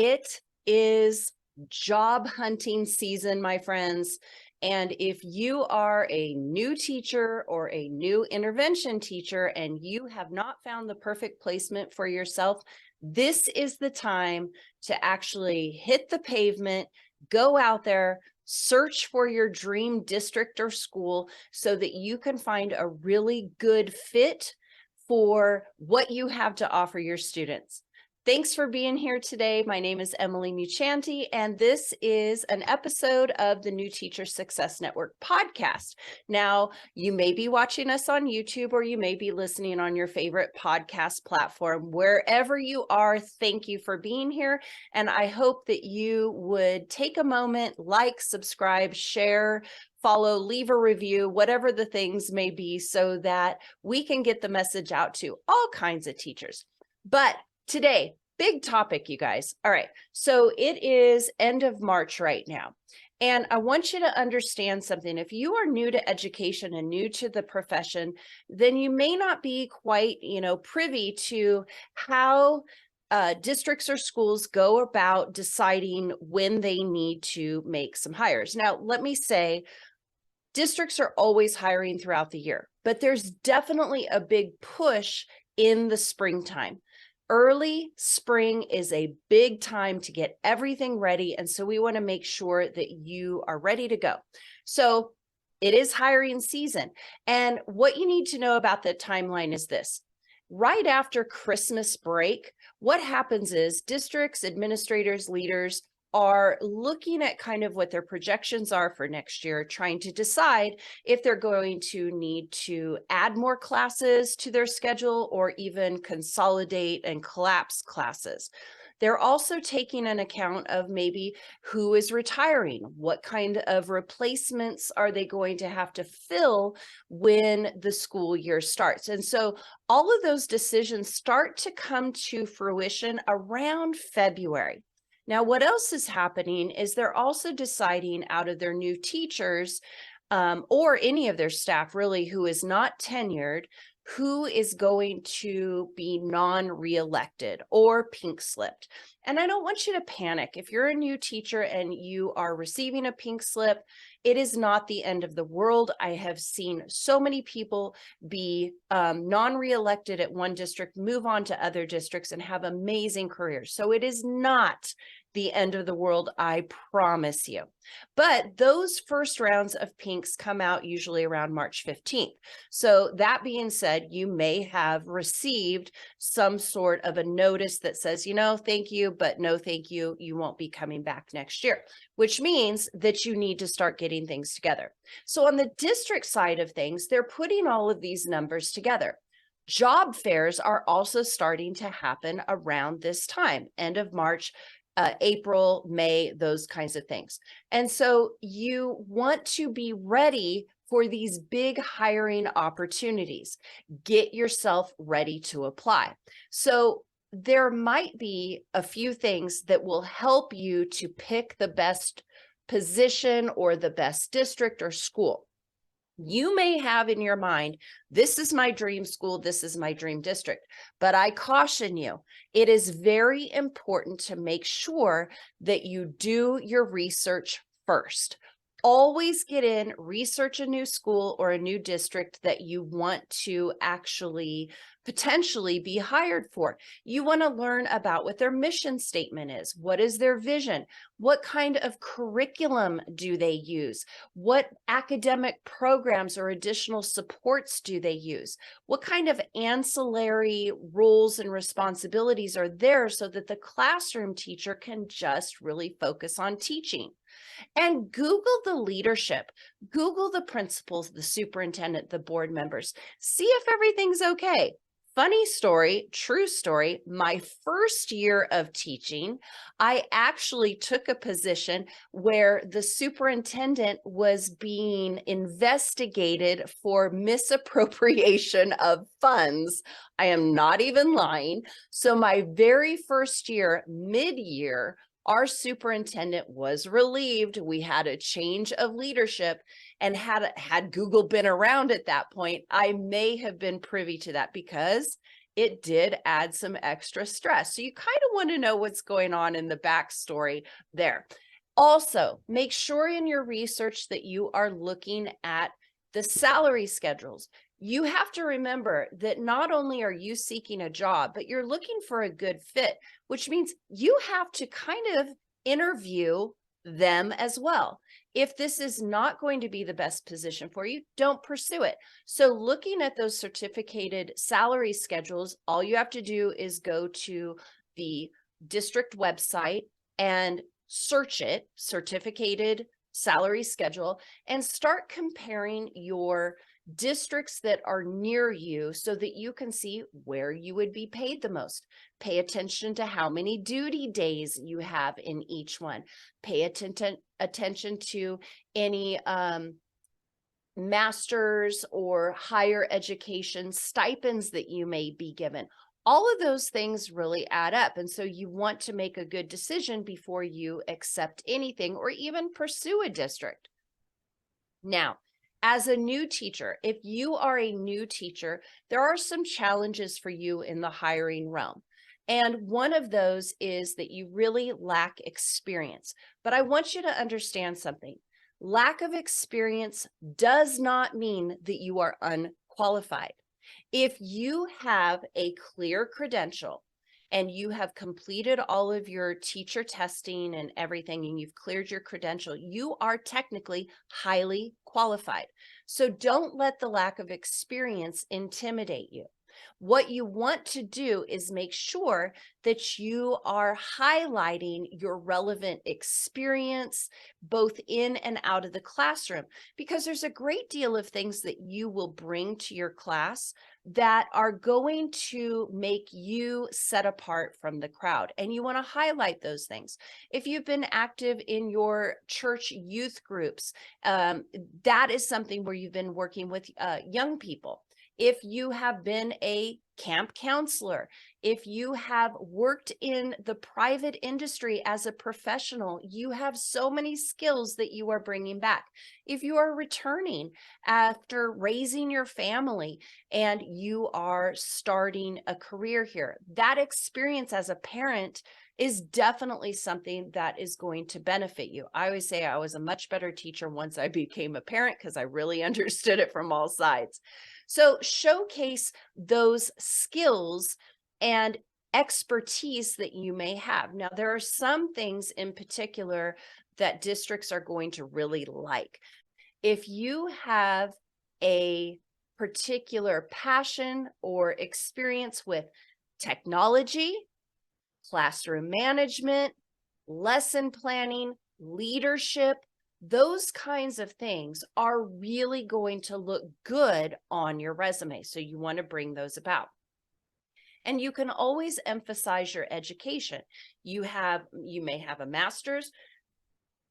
It is job hunting season, my friends. And if you are a new teacher or a new intervention teacher and you have not found the perfect placement for yourself, this is the time to actually hit the pavement, go out there, search for your dream district or school so that you can find a really good fit for what you have to offer your students. Thanks for being here today. My name is Emily Muccianti, and this is an episode of the New Teacher Success Network podcast. Now, you may be watching us on YouTube or you may be listening on your favorite podcast platform. Wherever you are, thank you for being here. And I hope that you would take a moment, like, subscribe, share, follow, leave a review, whatever the things may be, so that we can get the message out to all kinds of teachers. But today, big topic, you guys. All right, so it is end of March right now. And I want you to understand something. If you are new to education and new to the profession, then you may not be quite, privy to how districts or schools go about deciding when they need to make some hires. Now, let me say, districts are always hiring throughout the year, but there's definitely a big push in the springtime. Early spring is a big time to get everything ready. And so we want to make sure that you are ready to go. So it is hiring season. And what you need to know about the timeline is this. Right after Christmas break, what happens is districts, administrators, leaders are looking at kind of what their projections are for next year, trying to decide if they're going to need to add more classes to their schedule or even consolidate and collapse classes. They're also taking an account of maybe who is retiring, what kind of replacements are they going to have to fill when the school year starts. And so all of those decisions start to come to fruition around February. Now, what else is happening is they're also deciding out of their new teachers or any of their staff really who is not tenured, who is going to be non-reelected or pink slipped. And I don't want you to panic. If you're a new teacher and you are receiving a pink slip, it is not the end of the world. I have seen so many people be non-reelected at one district, move on to other districts and have amazing careers. So it is not the end of the world, I promise you. But those first rounds of pinks come out usually around March 15th. So that being said, you may have received some sort of a notice that says, thank you, but no thank you, you won't be coming back next year, which means that you need to start getting things together. So on the district side of things, they're putting all of these numbers together. Job fairs are also starting to happen around this time, end of March, April, May, those kinds of things. And so you want to be ready for these big hiring opportunities. Get yourself ready to apply. So there might be a few things that will help you to pick the best position or the best district or school. You may have in your mind, this is my dream school, this is my dream district, but I caution you, it is very important to make sure that you do your research first. Always get in, research a new school or a new district that you want to actually potentially be hired for. You want to learn about what their mission statement is. What is their vision? What kind of curriculum do they use? What academic programs or additional supports do they use? What kind of ancillary roles and responsibilities are there so that the classroom teacher can just really focus on teaching? And Google the leadership, Google the principals, the superintendent, the board members, see if everything's okay. Funny story, true story, my first year of teaching, I actually took a position where the superintendent was being investigated for misappropriation of funds. I am not even lying. So my very first year, mid-year, our superintendent was relieved. We had a change of leadership, and had Google been around at that point, I may have been privy to that because it did add some extra stress. So you kind of want to know what's going on in the backstory there. Also, make sure in your research that you are looking at the salary schedules. You have to remember that not only are you seeking a job, but you're looking for a good fit, which means you have to kind of interview them as well. If this is not going to be the best position for you, don't pursue it. So looking at those certificated salary schedules, all you have to do is go to the district website and search it, certificated salary schedule, and start comparing your districts that are near you so that you can see where you would be paid the most. Pay attention to how many duty days you have in each one. Pay attention to any master's or higher education stipends that you may be given. All of those things really add up. And so you want to make a good decision before you accept anything or even pursue a district. Now, as a new teacher, if you are a new teacher, there are some challenges for you in the hiring realm. And one of those is that you really lack experience. But I want you to understand something. Lack of experience does not mean that you are unqualified. If you have a clear credential and you have completed all of your teacher testing and everything, and you've cleared your credential, you are technically highly qualified. So don't let the lack of experience intimidate you. What you want to do is make sure that you are highlighting your relevant experience both in and out of the classroom, because there's a great deal of things that you will bring to your class that are going to make you set apart from the crowd. And you want to highlight those things. If you've been active in your church youth groups, that is something where you've been working with young people. If you have been a camp counselor, if you have worked in the private industry as a professional, you have so many skills that you are bringing back. If you are returning after raising your family and you are starting a career here, that experience as a parent is definitely something that is going to benefit you. I always say I was a much better teacher once I became a parent because I really understood it from all sides. So showcase those skills and expertise that you may have. Now, there are some things in particular that districts are going to really like. If you have a particular passion or experience with technology, classroom management, lesson planning, leadership, those kinds of things are really going to look good on your resume. So you want to bring those about. And you can always emphasize your education. You may have a master's,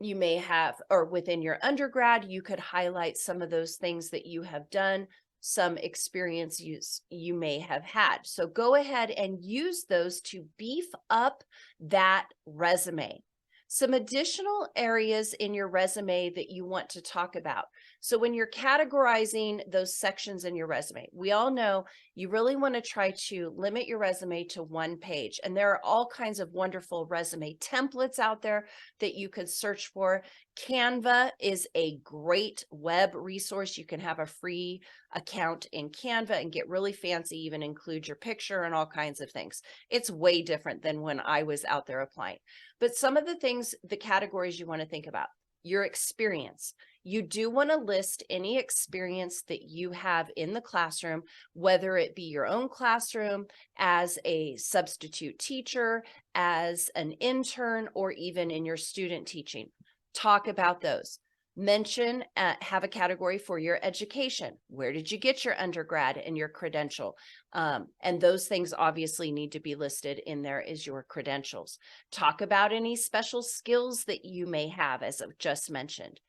you may have, or within your undergrad, you could highlight some of those things that you have done, some experience you may have had. So go ahead and use those to beef up that resume. Some additional areas in your resume that you want to talk about. So when you're categorizing those sections in your resume, we all know you really want to try to limit your resume to one page. And there are all kinds of wonderful resume templates out there that you could search for. Canva is a great web resource. You can have a free account in Canva and get really fancy, even include your picture and all kinds of things. It's way different than when I was out there applying. But some of the things, the categories you want to think about, your experience. You do want to list any experience that you have in the classroom, whether it be your own classroom, as a substitute teacher, as an intern, or even in your student teaching. Talk about those. Mention, have a category for your education. Where did you get your undergrad and your credential? And those things obviously need to be listed in there as your credentials. Talk about any special skills that you may have, as I've just mentioned.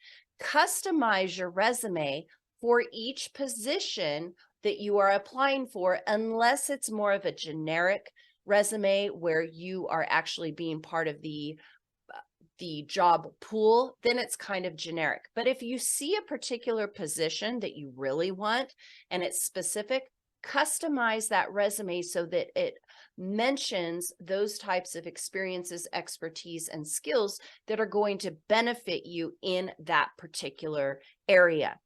Customize your resume for each position that you are applying for, unless it's more of a generic resume where you are actually being part of the job pool, then it's kind of generic. But if you see a particular position that you really want and it's specific, customize that resume so that it mentions those types of experiences, expertise, and skills that are going to benefit you in that particular area.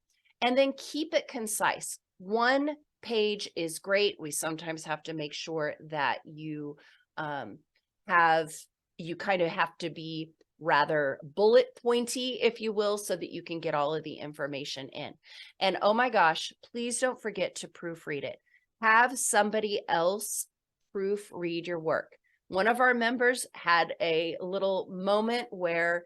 And then keep it concise. One page is great. We sometimes have to make sure that you kind of have to be rather bullet pointy, if you will, so that you can get all of the information in. And oh my gosh, please don't forget to proofread it. Have somebody else proofread your work. One of our members had a little moment where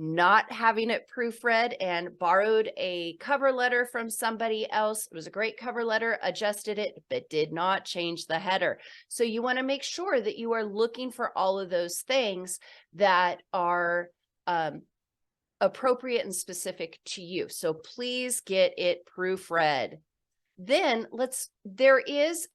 not having it proofread and borrowed a cover letter from somebody else. It was a great cover letter, adjusted it, but did not change the header. So you want to make sure that you are looking for all of those things that are appropriate and specific to you. So please get it proofread. Then there is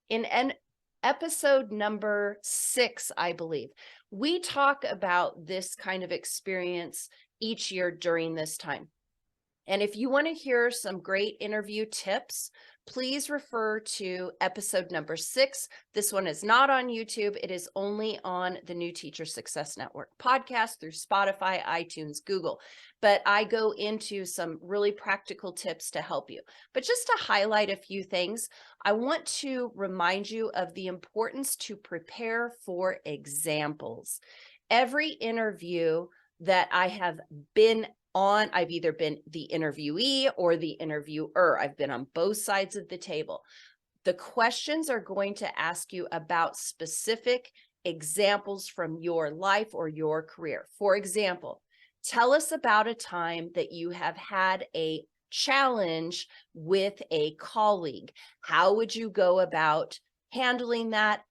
in an episode number 6, I believe, we talk about this kind of experience each year during this time. And if you want to hear some great interview tips, please refer to episode number 6. This one is not on YouTube. It is only on the New Teacher Success Network podcast through Spotify, iTunes, Google. But I go into some really practical tips to help you. But just to highlight a few things, I want to remind you of the importance to prepare for examples. Every interview that I have been on, I've either been the interviewee or the interviewer. I've been on both sides of the table. The questions are going to ask you about specific examples from your life or your career. For example, tell us about a time that you have had a challenge with a colleague. How would you go about handling that?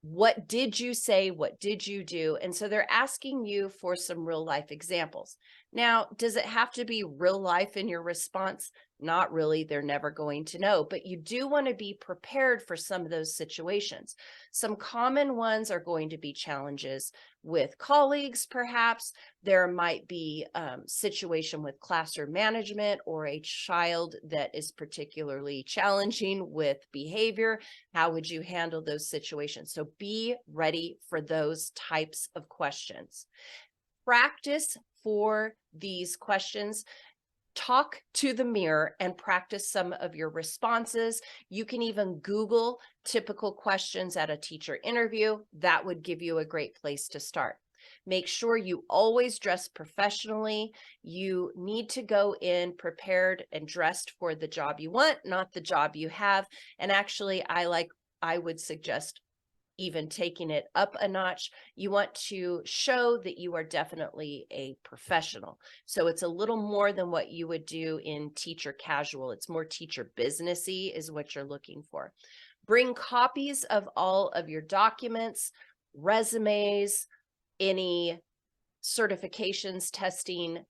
What did you say? What did you do? And so they're asking you for some real life examples. Now, does it have to be real life in your response? Not really. They're never going to know, but you do want to be prepared for some of those situations. Some common ones are going to be challenges with colleagues, perhaps. There might be a situation with classroom management or a child that is particularly challenging with behavior. How would you handle those situations? So be ready for those types of questions. Practice for these questions. Talk to the mirror and practice some of your responses. You can even Google typical questions at a teacher interview. That would give you a great place to start. Make sure you always dress professionally. You need to go in prepared and dressed for the job you want, not the job you have. And actually, I would suggest even taking it up a notch. You want to show that you are definitely a professional. So it's a little more than what you would do in teacher casual. It's more teacher businessy is what you're looking for. Bring copies of all of your documents, resumes, any certifications, testing,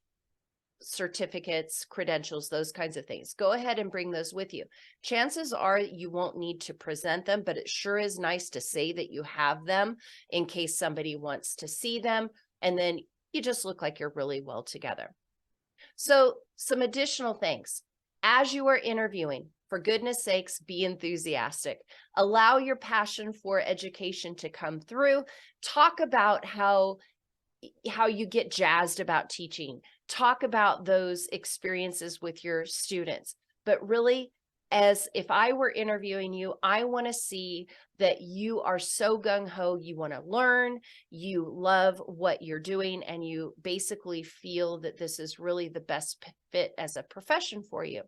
certificates, credentials, those kinds of things. Go ahead and bring those with you. Chances are you won't need to present them, but it sure is nice to say that you have them in case somebody wants to see them. And then you just look like you're really well together. So some additional things. As you are interviewing, for goodness sakes, be enthusiastic. Allow your passion for education to come through. Talk about how you get jazzed about teaching. Talk about those experiences with your students. But really, as if I were interviewing you, I want to see that you are so gung-ho, you want to learn, you love what you're doing, and you basically feel that this is really the best fit as a profession for you.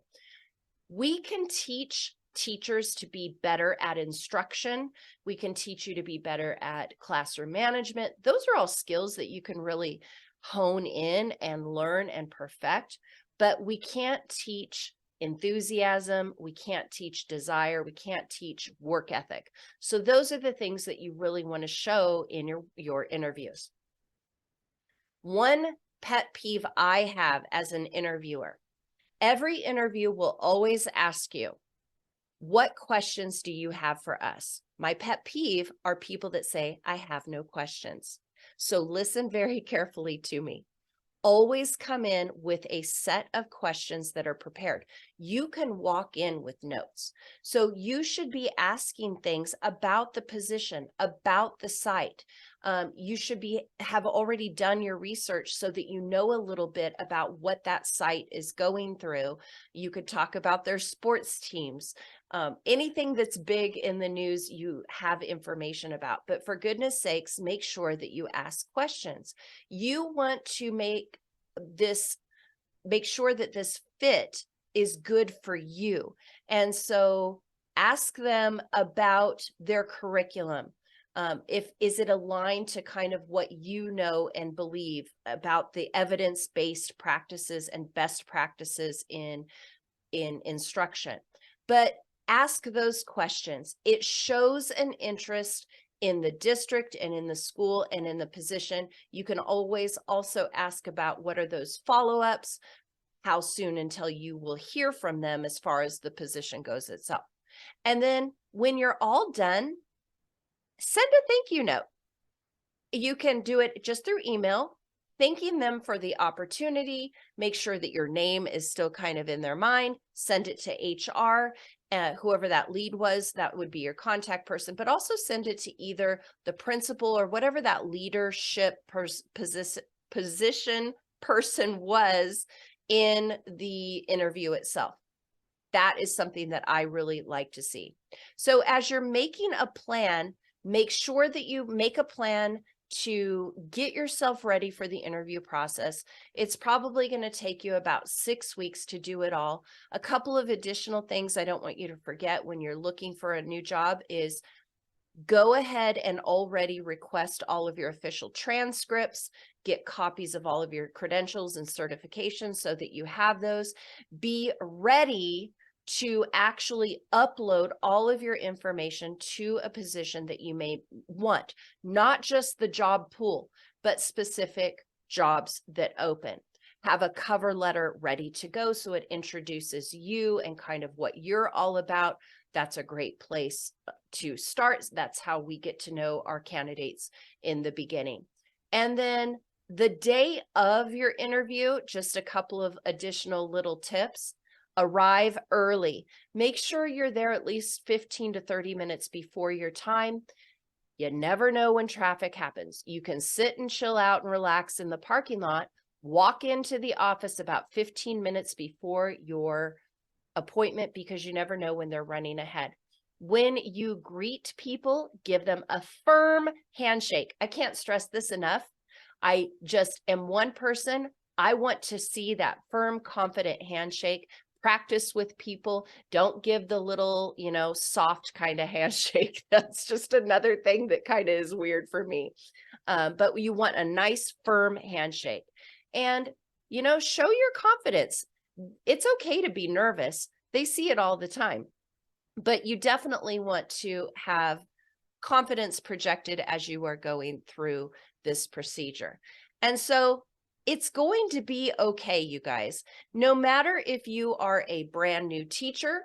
We can teach teachers to be better at instruction. We can teach you to be better at classroom management. Those are all skills that you can really hone in and learn and perfect, but we can't teach enthusiasm. We can't teach desire. We can't teach work ethic. So those are the things that you really want to show in your interviews. One pet peeve I have as an interviewer, every interview will always ask you, what questions do you have for us? My pet peeve are people that say, I have no questions. So listen very carefully to me. always come in with a set of questions that are prepared. You can walk in with notes. So you should be asking things about the position, about the site. You should have already done your research so that you know a little bit about what that site is going through. You could talk about their sports teams. Anything that's big in the news, you have information about. But for goodness sakes, make sure that you ask questions. You want to make sure that this fit is good for you. And so ask them about their curriculum. Is it aligned to kind of what you know and believe about the evidence-based practices and best practices in instruction? But ask those questions. It shows an interest in the district and in the school and in the position. You can always also ask about what are those follow-ups, how soon until you will hear from them as far as the position goes itself. And then when you're all done, send a thank you note. You can do it just through email, thanking them for the opportunity. Make sure that your name is still kind of in their mind. Send it to HR. Whoever that lead was, that would be your contact person, but also send it to either the principal or whatever that leadership position person was in the interview itself. That is something that I really like to see. So as you're making a plan, make sure that you make a plan to get yourself ready for the interview process. It's probably going to take you about 6 weeks to do it all. A couple of additional things I don't want you to forget when you're looking for a new job is go ahead and already request all of your official transcripts, get copies of all of your credentials and certifications so that you have those. Be ready to actually upload all of your information to a position that you may want, not just the job pool, but specific jobs that open. Have a cover letter ready to go so it introduces you and kind of what you're all about. That's a great place to start. That's how we get to know our candidates in the beginning. And then the day of your interview, just a couple of additional little tips. Arrive early. Make sure you're there at least 15 to 30 minutes before your time. You never know when traffic happens. You can sit and chill out and relax in the parking lot, walk into the office about 15 minutes before your appointment because you never know when they're running ahead. When you greet people, give them a firm handshake. I can't stress this enough. I just am one person. I want to see that firm, confident handshake. Practice with people. Don't give the little, soft kind of handshake. That's just another thing that kind of is weird for me. But you want a nice, firm handshake. And, show your confidence. It's okay to be nervous. They see it all the time. But you definitely want to have confidence projected as you are going through this procedure. And so it's going to be okay, you guys. No matter if you are a brand new teacher,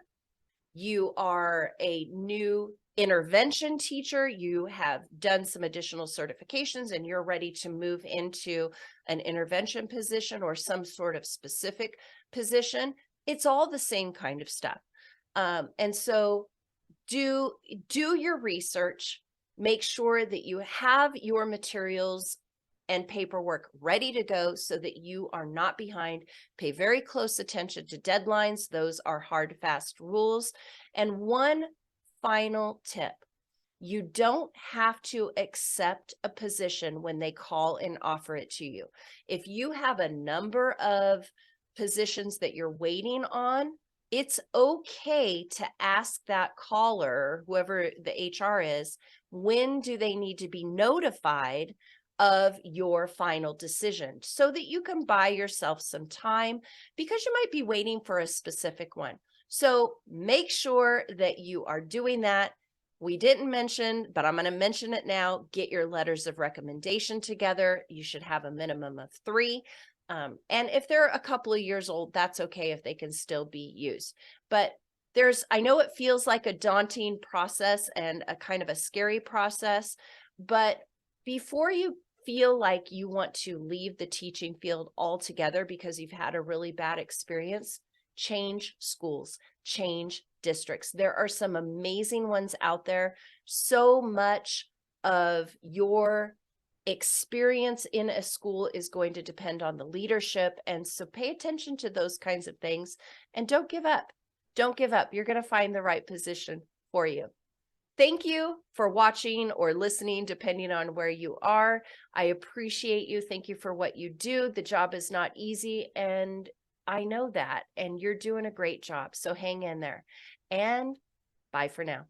you are a new intervention teacher, you have done some additional certifications and you're ready to move into an intervention position or some sort of specific position, it's all the same kind of stuff. And so do your research, make sure that you have your materials and paperwork ready to go so that you are not behind. Pay very close attention to deadlines. Those are hard, fast rules. And one final tip, you don't have to accept a position when they call and offer it to you. If you have a number of positions that you're waiting on, it's okay to ask that caller, whoever the HR is, when do they need to be notified of your final decision so that you can buy yourself some time because you might be waiting for a specific one. So make sure that you are doing that. We didn't mention, but I'm going to mention it now. Get your letters of recommendation together. You should have a minimum of 3. And if they're a couple of years old, that's okay if they can still be used. But I know it feels like a daunting process and a kind of a scary process, but before you feel like you want to leave the teaching field altogether because you've had a really bad experience, change schools, change districts. There are some amazing ones out there. So much of your experience in a school is going to depend on the leadership. And so pay attention to those kinds of things and don't give up. Don't give up. You're going to find the right position for you. Thank you for watching or listening, depending on where you are. I appreciate you. Thank you for what you do. The job is not easy, and I know that, and you're doing a great job. So hang in there, and bye for now.